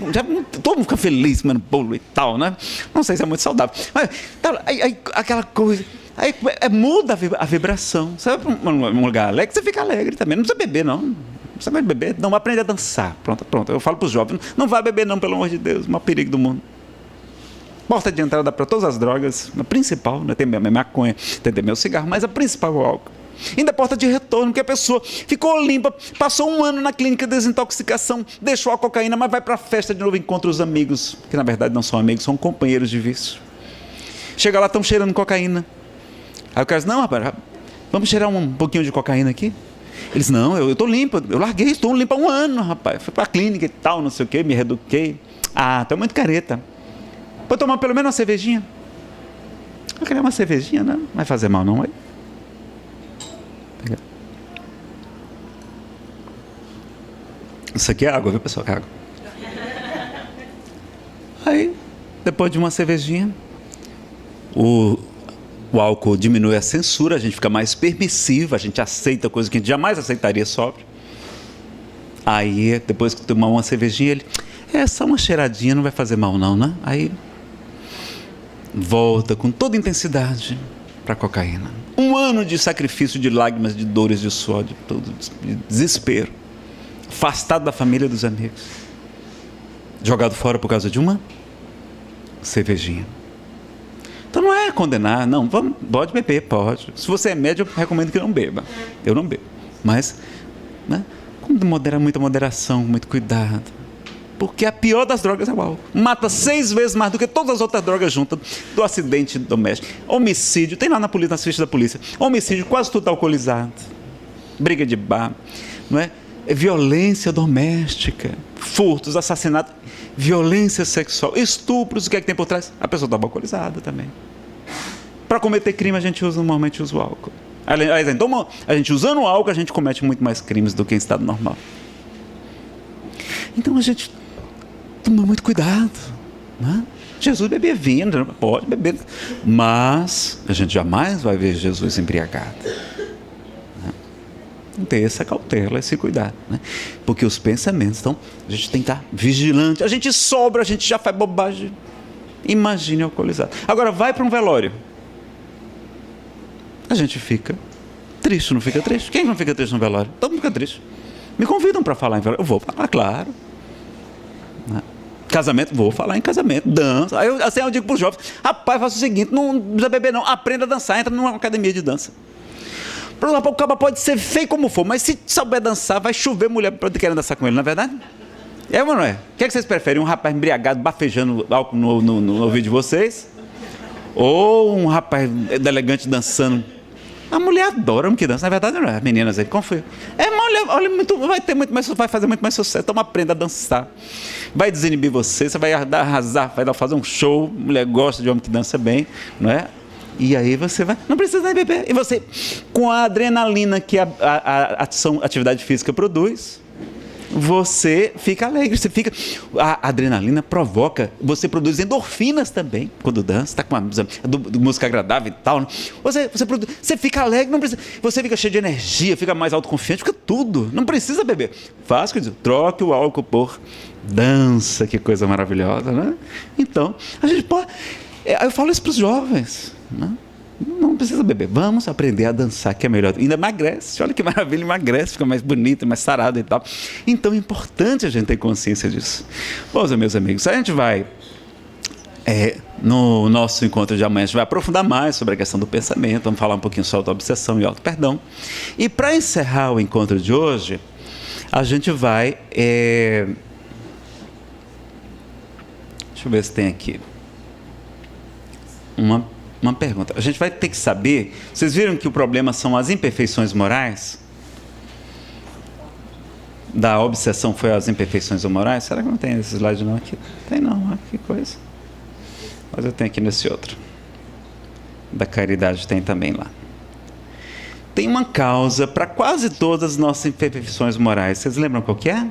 todo mundo fica feliz comendo bolo e tal, né? Não sei se é muito saudável. Mas aquela coisa, Aí muda a vibração. Você vai para um lugar alegre, você fica alegre também. Não precisa beber, não. Você vai beber, não, aprende a dançar. Pronto. Eu falo para os jovens, não vai beber não, pelo amor de Deus, o maior perigo do mundo. Porta de entrada para todas as drogas, a principal, né? Tem minha maconha, tem meu cigarro, mas a principal é o álcool. Ainda a porta de retorno, porque a pessoa ficou limpa, passou 1 ano na clínica de desintoxicação, deixou a cocaína, mas vai para a festa de novo, encontra os amigos, que na verdade não são amigos, são companheiros de vício. Chega lá, estão cheirando cocaína. Aí o cara diz, não, rapaz, vamos cheirar um pouquinho de cocaína aqui? Eles, não, eu estou limpo, eu larguei, estou limpo há 1 ano, rapaz. Fui para a clínica e tal, não sei o quê, me reeduquei. Ah, tu é muito careta. Pode tomar pelo menos uma cervejinha? Eu queria uma cervejinha, não vai fazer mal não, aí. Isso aqui é água, viu, pessoal? É água. Aí, depois de uma cervejinha, o álcool diminui a censura, a gente fica mais permissivo, a gente aceita coisas que a gente jamais aceitaria sóbrio. Aí, depois que tomar uma cervejinha, ele, só uma cheiradinha, não vai fazer mal não, né? Aí, volta com toda intensidade para a cocaína. 1 ano de sacrifício, de lágrimas, de dores, de suor, de tudo, de desespero. Afastado da família e dos amigos. Jogado fora por causa de uma cervejinha. Então não é condenar, não, pode beber, pode. Se você é médio, eu recomendo que não beba. Eu não bebo. Mas, né, com muita moderação, muito cuidado. Porque a pior das drogas é o álcool. Mata 6 vezes mais do que todas as outras drogas juntas do acidente doméstico. Homicídio, tem lá na polícia, nas fichas da polícia. Homicídio, quase tudo alcoolizado. Briga de bar, não é? Violência doméstica, furtos, assassinatos, violência sexual, estupros, o que é que tem por trás? A pessoa estava alcoolizada também. Para cometer crime, a gente normalmente usa o álcool. Então, a gente usando o álcool, a gente comete muito mais crimes do que em estado normal. Então, a gente toma muito cuidado, né? Jesus bebia vinho, pode beber, mas a gente jamais vai ver Jesus embriagado. Ter essa cautela, esse cuidado, né? Porque os pensamentos, então, a gente tem que estar vigilante, a gente sobra, a gente já faz bobagem. Imagine alcoolizado. Agora, vai para um velório, a gente fica triste, não fica triste? Quem não fica triste no velório? Todo mundo fica triste. Me convidam para falar em velório, eu vou falar, claro, né? Casamento, vou falar em casamento, dança. Aí eu digo para os jovens, rapaz, faça o seguinte, não precisa beber não, aprenda a dançar, entra numa academia de dança. O cara pode ser feio como for, mas se souber dançar, vai chover mulher querendo dançar com ele, não é verdade? É ou não é? O que é que vocês preferem? Um rapaz embriagado, bafejando álcool no ouvido de vocês? Ou um rapaz elegante dançando? A mulher adora um que dança, na verdade não é? As meninas aí, confio. Mulher, olha, vai fazer muito mais sucesso, então aprenda a dançar. Vai desinibir você vai arrasar, vai fazer um show, mulher gosta de homem que dança bem, não é? E aí você vai, não precisa nem beber. E você, com a adrenalina que a atividade física produz, você fica alegre. A adrenalina provoca, você produz endorfinas também, quando dança, está com uma música agradável e tal. Você fica alegre, não precisa, você fica cheio de energia, fica mais autoconfiante, fica tudo. Não precisa beber. Faz, troque o álcool por dança, que coisa maravilhosa, né? Então, a gente pode... Eu falo isso para os jovens, né? Não precisa beber, vamos aprender a dançar, que é melhor. Ainda emagrece, olha que maravilha, emagrece, fica mais bonito, mais sarado e tal. Então é importante a gente ter consciência disso. Bom, meus amigos, a gente vai, no nosso encontro de amanhã, a gente vai aprofundar mais sobre a questão do pensamento, vamos falar um pouquinho sobre auto-obsessão e auto-perdão. E para encerrar o encontro de hoje, a gente vai... deixa eu ver se tem aqui uma pergunta. A gente vai ter que saber, vocês viram que o problema são as imperfeições morais? Da obsessão foi as imperfeições morais? Será que não tem esse slide não aqui? Tem não, que coisa. Mas eu tenho aqui nesse outro. Da caridade tem também lá. Tem uma causa para quase todas as nossas imperfeições morais. Vocês lembram qual que é?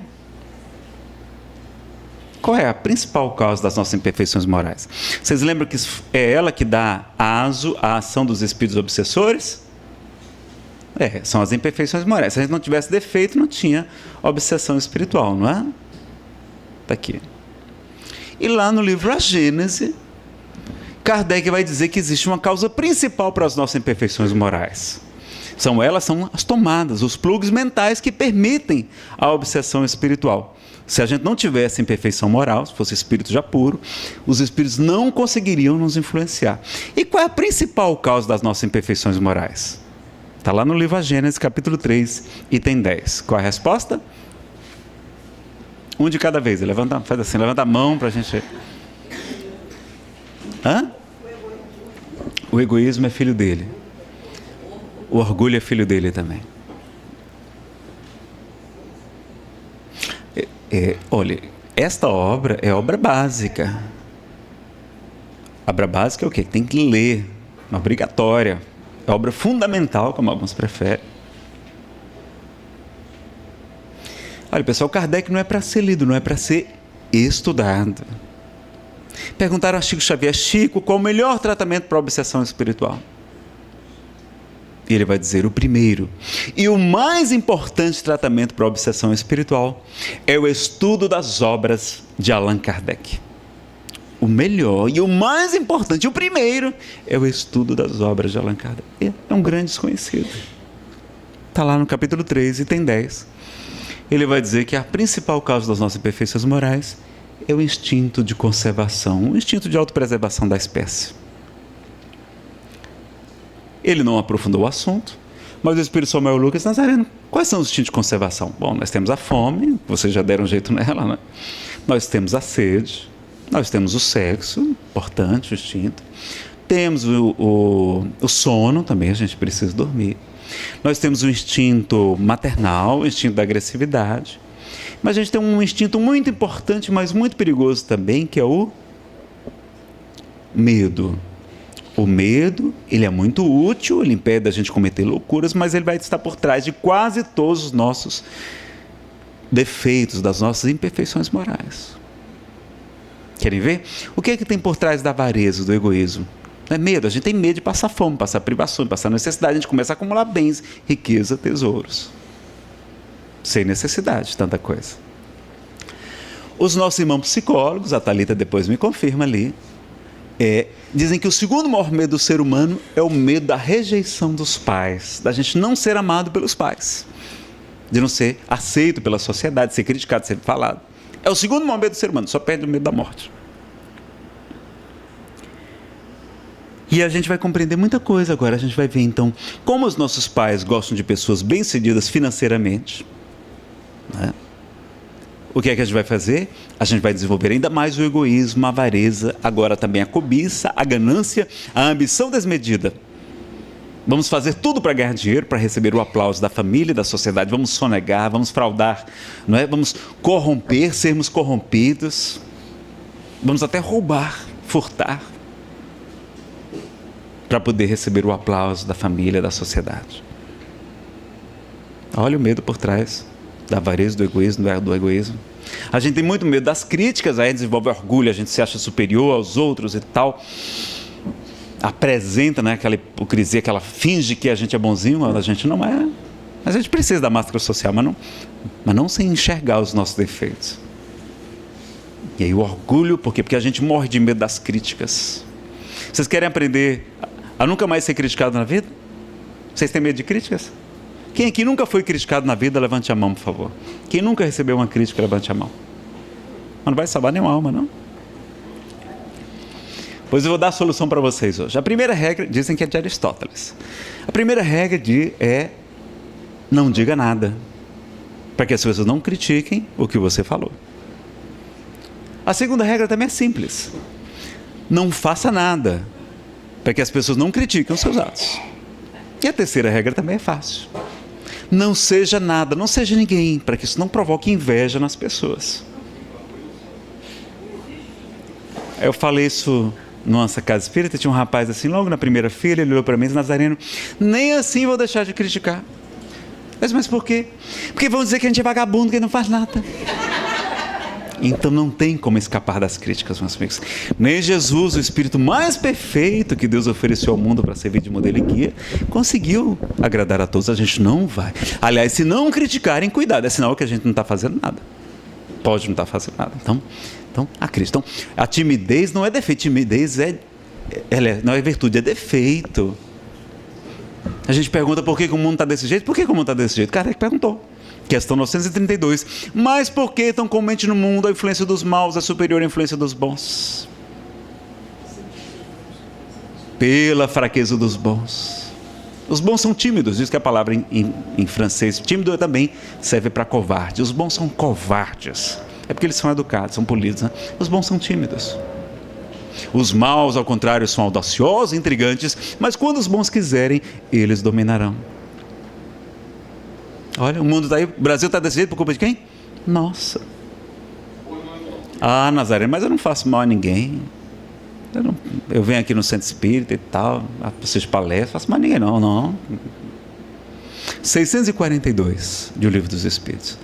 Qual é a principal causa das nossas imperfeições morais? Vocês lembram que é ela que dá aso à ação dos espíritos obsessores? São as imperfeições morais. Se a gente não tivesse defeito, não tinha obsessão espiritual, não é? Está aqui. E lá no livro A Gênese, Kardec vai dizer que existe uma causa principal para as nossas imperfeições morais. São as tomadas, os plugs mentais que permitem a obsessão espiritual. Se a gente não tivesse imperfeição moral, se fosse espírito já puro, os espíritos não conseguiriam nos influenciar. E qual é a principal causa das nossas imperfeições morais? Está lá no livro A Gênesis, capítulo 3, item 10. Qual é a resposta? Um de cada vez. Faz assim, levanta a mão para a gente... Hã? O egoísmo é filho dele. O orgulho é filho dele também. Olha, esta obra é obra básica. Obra básica é o quê? Tem que ler, é obrigatória. É obra fundamental, como alguns preferem. Olha, pessoal, Kardec não é para ser lido, não é para ser estudado. Perguntaram a Chico Xavier: Chico, qual o melhor tratamento para a obsessão espiritual? E ele vai dizer: o primeiro e o mais importante tratamento para a obsessão espiritual é o estudo das obras de Allan Kardec. O melhor e o mais importante, o primeiro, é o estudo das obras de Allan Kardec. É um grande desconhecido. Está lá no capítulo 3, item 10. Ele vai dizer que a principal causa das nossas imperfeições morais é o instinto de conservação, o instinto de autopreservação da espécie. Ele não aprofundou o assunto, mas o Espírito Samuel Lucas Nazareno, quais são os instintos de conservação? Bom, nós temos a fome, vocês já deram um jeito nela, né? Nós temos a sede, nós temos o sexo, importante o instinto, temos o sono também, a gente precisa dormir. Nós temos o instinto maternal, o instinto da agressividade, mas a gente tem um instinto muito importante, mas muito perigoso também, que é o medo. O medo, ele é muito útil, ele impede a gente cometer loucuras, mas ele vai estar por trás de quase todos os nossos defeitos, das nossas imperfeições morais. Querem ver? O que é que tem por trás da avareza, do egoísmo? Não é medo, a gente tem medo de passar fome, passar privações, passar necessidade, a gente começa a acumular bens, riqueza, tesouros. Sem necessidade de tanta coisa. Os nossos irmãos psicólogos, a Thalita depois me confirma ali, dizem que o segundo maior medo do ser humano é o medo da rejeição dos pais, da gente não ser amado pelos pais, de não ser aceito pela sociedade, ser criticado, ser falado. É o segundo maior medo do ser humano, só perde o medo da morte. E a gente vai compreender muita coisa agora. A gente vai ver então como os nossos pais gostam de pessoas bem-sucedidas financeiramente, né? O que é que a gente vai fazer? A gente vai desenvolver ainda mais o egoísmo, a avareza, agora também a cobiça, a ganância, a ambição desmedida. Vamos fazer tudo para ganhar dinheiro, para receber o aplauso da família, da sociedade. Vamos sonegar, vamos fraudar, não é? Vamos corromper, sermos corrompidos. Vamos até roubar, furtar, para poder receber o aplauso da família, da sociedade. Olha o medo por trás da avareza, do egoísmo, do egoísmo. A gente tem muito medo das críticas, aí desenvolve orgulho, a gente se acha superior aos outros e tal. Apresenta, né, aquela hipocrisia, que ela finge que a gente é bonzinho, mas a gente não é. Mas a gente precisa da máscara social, mas não sem enxergar os nossos defeitos. E aí o orgulho, por quê? Porque a gente morre de medo das críticas. Vocês querem aprender a nunca mais ser criticado na vida? Vocês têm medo de críticas? Quem aqui nunca foi criticado na vida, levante a mão, por favor. Quem nunca recebeu uma crítica, levante a mão. Mas não vai salvar nenhuma alma, não? Pois eu vou dar a solução para vocês hoje. A primeira regra, dizem que é de Aristóteles. A primeira regra é: não diga nada, para que as pessoas não critiquem o que você falou. A segunda regra também é simples: não faça nada, para que as pessoas não critiquem os seus atos. E a terceira regra também é fácil: não seja nada, não seja ninguém, para que isso não provoque inveja nas pessoas. Eu falei isso nossa casa espírita, tinha um rapaz assim, logo na primeira fila, ele olhou para mim e disse: Nazareno, nem assim vou deixar de criticar. Mas por quê? Porque vão dizer que a gente é vagabundo, que não faz nada. Então não tem como escapar das críticas, meus amigos. Nem Jesus, o Espírito mais perfeito que Deus ofereceu ao mundo para servir de modelo e guia, conseguiu agradar a todos. A gente não vai. Aliás, se não criticarem, cuidado, é sinal que a gente não está fazendo nada. Pode não estar fazendo nada. Então, a crítica. Então, a timidez não é defeito, timidez é não é virtude, é defeito. A gente pergunta por que o mundo está desse jeito. Por que o mundo está desse jeito? Kardec perguntou. Questão 932. Mas por que tão comumente no mundo a influência dos maus é superior à influência dos bons? Pela fraqueza dos bons. Os bons são tímidos, diz que a palavra em francês, tímido também serve para covarde. Os bons são covardes. É porque eles são educados, são polidos, né? Os bons são tímidos. Os maus, ao contrário, são audaciosos, intrigantes, mas quando os bons quiserem, eles dominarão. Olha, o mundo está aí, o Brasil está desse jeito por culpa de quem? Nossa. Ah, Nazareno, mas eu não faço mal a ninguém. Eu venho aqui no centro espírita e tal, assisto palestra, não faço mal a ninguém, não. 642 de O Livro dos Espíritos.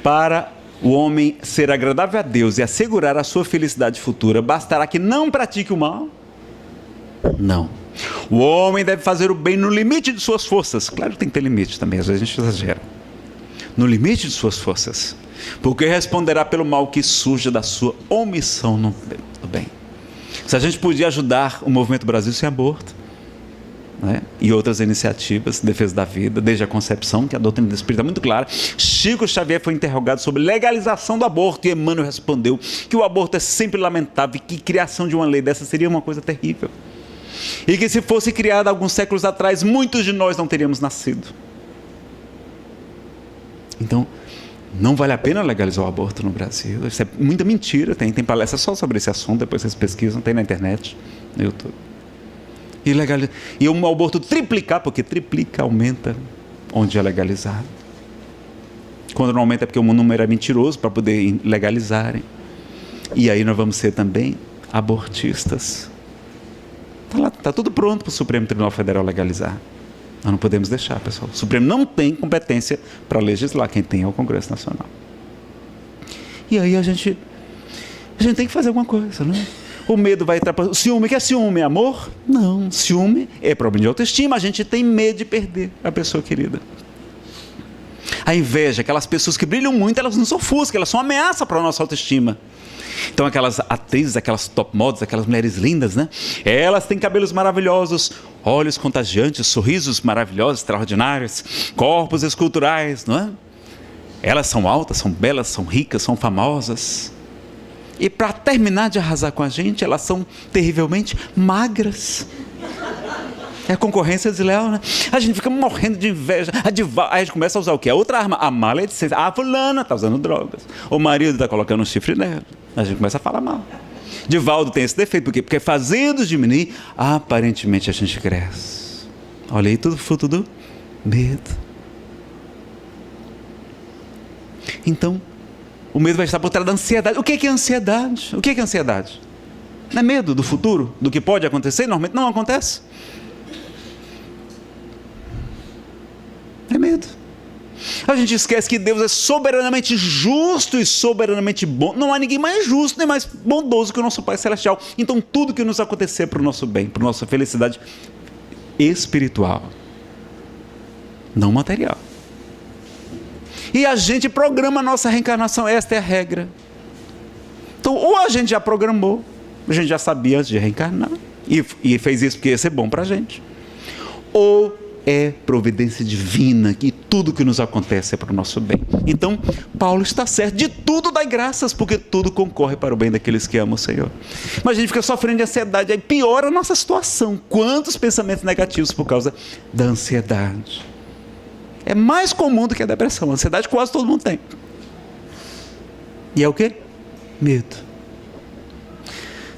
Para o homem ser agradável a Deus e assegurar a sua felicidade futura, bastará que não pratique o mal? Não. O homem deve fazer o bem no limite de suas forças. Claro que tem que ter limite também, às vezes a gente exagera. No limite de suas forças. Porque responderá pelo mal que surja da sua omissão no bem. Se a gente podia ajudar o Movimento Brasil sem aborto, né? E outras iniciativas de defesa da vida, desde a concepção, que a doutrina do Espírito é muito clara. Chico Xavier foi interrogado sobre legalização do aborto e Emmanuel respondeu que o aborto é sempre lamentável e que criação de uma lei dessa seria uma coisa terrível. E que se fosse criada alguns séculos atrás, muitos de nós não teríamos nascido. Então, não vale a pena legalizar o aborto no Brasil. Isso é muita mentira. Tem palestra só sobre esse assunto, depois vocês pesquisam, tem na internet, no YouTube. E o aborto triplicar, porque triplica, aumenta onde é legalizado. Quando não aumenta é porque o número é mentiroso para poder legalizarem. E aí nós vamos ser também abortistas. Está tudo pronto para o Supremo Tribunal Federal legalizar. Nós não podemos deixar, pessoal. O Supremo não tem competência para legislar, quem tem é o Congresso Nacional. E aí a gente tem que fazer alguma coisa, né? O medo vai atrapalhar. O ciúme, que é ciúme? É amor? Não, ciúme é problema de autoestima. A gente tem medo de perder a pessoa querida. A inveja, aquelas pessoas que brilham muito, elas nos ofuscam, elas são uma ameaça para a nossa autoestima. Então aquelas atrizes, aquelas top models, aquelas mulheres lindas, né? Elas têm cabelos maravilhosos, olhos contagiantes, sorrisos maravilhosos, extraordinários, corpos esculturais, não é? Elas são altas, são belas, são ricas, são famosas. E para terminar de arrasar com a gente, elas são terrivelmente magras. É a concorrência desleal, né? A gente fica morrendo de inveja. Aí a gente começa a usar o quê? A outra arma, a maledicência. Ah, fulana está usando drogas. O marido está colocando um chifre nela. A gente começa a falar mal. Divaldo tem esse defeito. Por quê? Porque fazendo diminuir, aparentemente a gente cresce. Olha aí, tudo fruto do medo. Então, o medo vai estar por trás da ansiedade. O que é ansiedade? O que é ansiedade? Não é medo do futuro? Do que pode acontecer? Normalmente não acontece. É medo. A gente esquece que Deus é soberanamente justo e soberanamente bom. Não há ninguém mais justo nem mais bondoso que o nosso Pai Celestial. Então tudo que nos acontecer é para o nosso bem, para a nossa felicidade espiritual, não material. E a gente programa a nossa reencarnação. Esta é a regra. Então ou a gente já programou, a gente já sabia antes de reencarnar e fez isso porque ia ser bom para a gente, ou é providência divina, que tudo que nos acontece é para o nosso bem. Então, Paulo está certo, de tudo dai graças, porque tudo concorre para o bem daqueles que amam o Senhor. Mas a gente fica sofrendo de ansiedade, aí piora a nossa situação. Quantos pensamentos negativos por causa da ansiedade? É mais comum do que a depressão. A ansiedade quase todo mundo tem. E é o quê? Medo.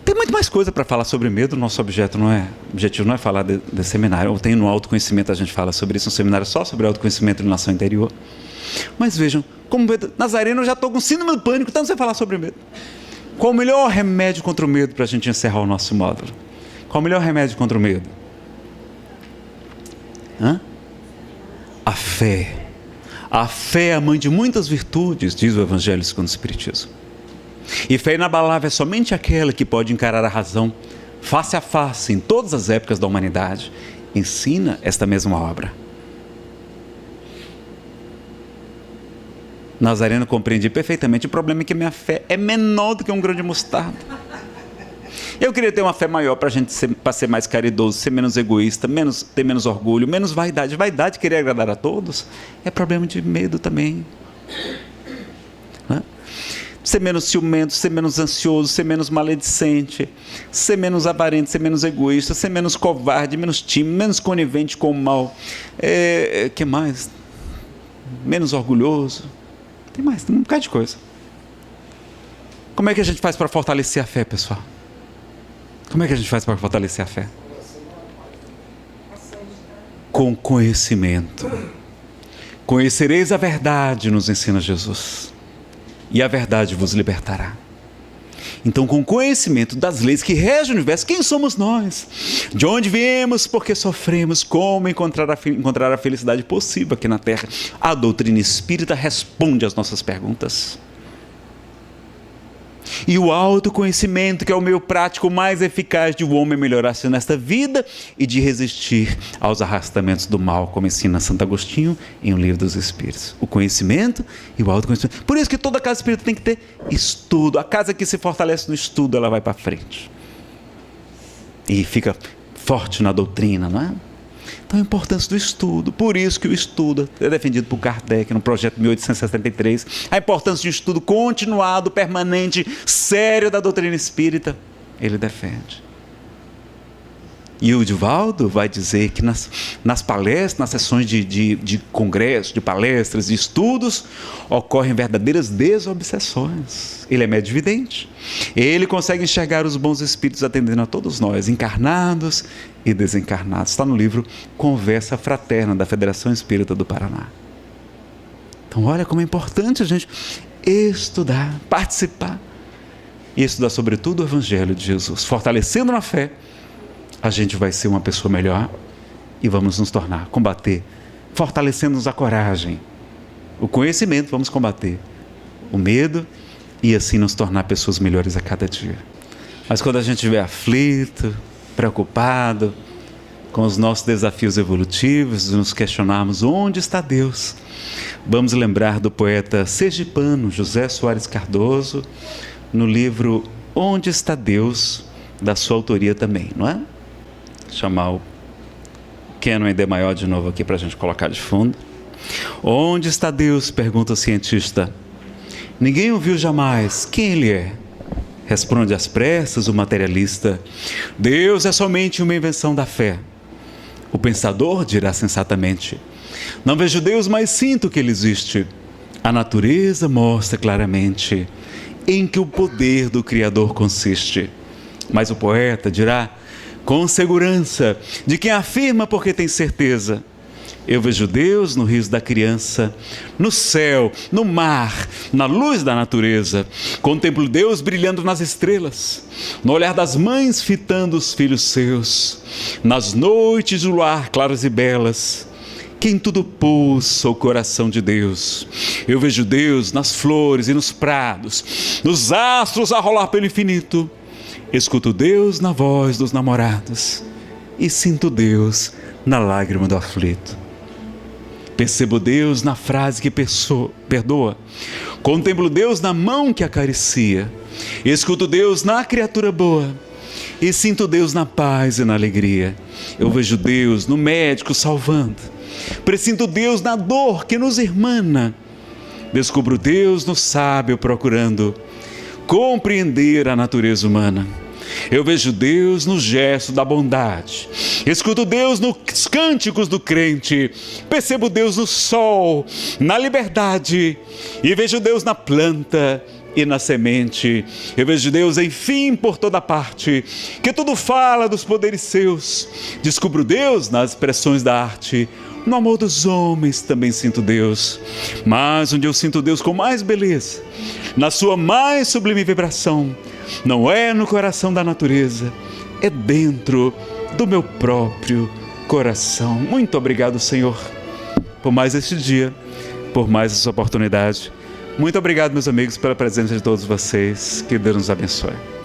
Tem muito mais coisa para falar sobre medo. Nosso objetivo não é falar de seminário. Ou tem no autoconhecimento, a gente fala sobre isso, um seminário só sobre autoconhecimento e iluminação interior. Mas vejam, como medo, Nazareno, eu já estou com síndrome do pânico, tanto você falar sobre medo. Qual o melhor remédio contra o medo para a gente encerrar o nosso módulo? Qual o melhor remédio contra o medo? A fé. A fé é a mãe de muitas virtudes, diz o Evangelho segundo o Espiritismo. E fé inabalável é somente aquela que pode encarar a razão face a face em todas as épocas da humanidade. Ensina esta mesma obra. Nazareno compreendi perfeitamente. O problema é que minha fé é menor do que um grão de mostarda. Eu queria ter uma fé maior para ser mais caridoso, ser menos egoísta, ter menos orgulho, menos vaidade. Vaidade, querer agradar a todos, é problema de medo também. Né? Ser menos ciumento, ser menos ansioso, ser menos maledicente, ser menos avarento, ser menos egoísta, ser menos covarde, menos tímido, menos conivente com o mal. Que mais? Menos orgulhoso. Tem um bocado de coisa. Como é que a gente faz para fortalecer a fé, pessoal? Como é que a gente faz para fortalecer a fé? Com conhecimento. Conhecereis a verdade, nos ensina Jesus, e a verdade vos libertará. Então, com conhecimento das leis que regem o universo, quem somos nós? De onde viemos? Porque sofremos? Como encontrar a felicidade possível aqui na Terra? A doutrina espírita responde às nossas perguntas. E o autoconhecimento, que é o meio prático mais eficaz de o homem melhorar-se nesta vida e de resistir aos arrastamentos do mal, como ensina Santo Agostinho em O Livro dos Espíritos. O conhecimento e o autoconhecimento. Por isso que toda casa espírita tem que ter estudo. A casa que se fortalece no estudo, ela vai para frente. E fica forte na doutrina, não é? Então, a importância do estudo. Por isso que o estudo é defendido por Kardec no projeto 1873. A importância de um estudo continuado, permanente, sério da doutrina espírita, ele defende. E o Divaldo vai dizer que nas palestras, nas sessões de congresso, de palestras, de estudos, ocorrem verdadeiras desobsessões. Ele é médio-vidente. Ele consegue enxergar os bons espíritos atendendo a todos nós, encarnados e desencarnados. Está no livro Conversa Fraterna, da Federação Espírita do Paraná. Então, olha como é importante a gente estudar, participar. E estudar, sobretudo, o Evangelho de Jesus. Fortalecendo na fé, a gente vai ser uma pessoa melhor e vamos nos tornar, combater, fortalecendo-nos a coragem, o conhecimento, vamos combater o medo e assim nos tornar pessoas melhores a cada dia. Mas quando a gente estiver aflito, preocupado com os nossos desafios evolutivos, nos questionarmos onde está Deus, vamos lembrar do poeta sergipano José Soares Cardoso, no livro Onde Está Deus, da sua autoria também, não é? Chamar o Canon em D maior de novo aqui para a gente colocar de fundo. Onde está Deus? Pergunta o cientista. Ninguém o viu jamais. Quem ele é? Responde às pressas o materialista. Deus é somente uma invenção da fé. O pensador dirá sensatamente. Não vejo Deus, mas sinto que ele existe. A natureza mostra claramente em que o poder do Criador consiste. Mas o poeta dirá com segurança, de quem afirma porque tem certeza. Eu vejo Deus no riso da criança, no céu, no mar, na luz da natureza. Contemplo Deus brilhando nas estrelas, no olhar das mães fitando os filhos seus, nas noites do luar claras e belas, que em tudo pulsa o coração de Deus. Eu vejo Deus nas flores e nos prados, nos astros a rolar pelo infinito. Escuto Deus na voz dos namorados e sinto Deus na lágrima do aflito. Percebo Deus na frase que perdoa. Contemplo Deus na mão que acaricia. Escuto Deus na criatura boa e sinto Deus na paz e na alegria. Eu vejo Deus no médico salvando. Presinto Deus na dor que nos irmana. Descubro Deus no sábio procurando compreender a natureza humana. Eu vejo Deus no gesto da bondade, escuto Deus nos cânticos do crente, percebo Deus no sol, na liberdade, e vejo Deus na planta e na semente. Eu vejo Deus, enfim, por toda parte, que tudo fala dos poderes seus. Descubro Deus nas expressões da arte. No amor dos homens também sinto Deus, mas onde eu sinto Deus com mais beleza, na sua mais sublime vibração, não é no coração da natureza, é dentro do meu próprio coração. Muito obrigado, Senhor, por mais este dia, por mais essa oportunidade. Muito obrigado, meus amigos, pela presença de todos vocês. Que Deus nos abençoe.